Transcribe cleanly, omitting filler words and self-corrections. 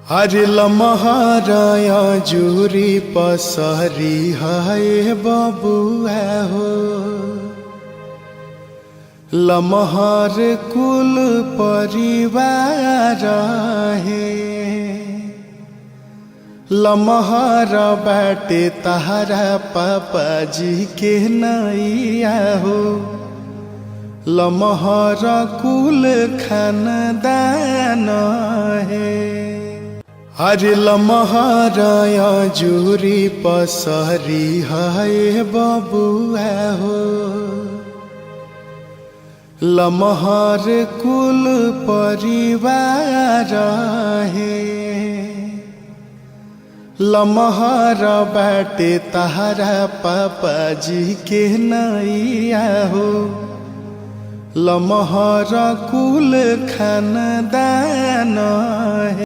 हरे लमहराया जूरी पसरी हाय बबुआ हो। लमहर कुल परिवार है। लमहर बाटे तहरा पापा जी के नैया हो। लमहर कुल खानदान है। हरे लमहराया जूरी पसरी हाय बबुआ हो। लमहर कुल परिवार है। लमहर बाटे तहरा पापा जी के नैया हो। लमहर कुल खानदान है।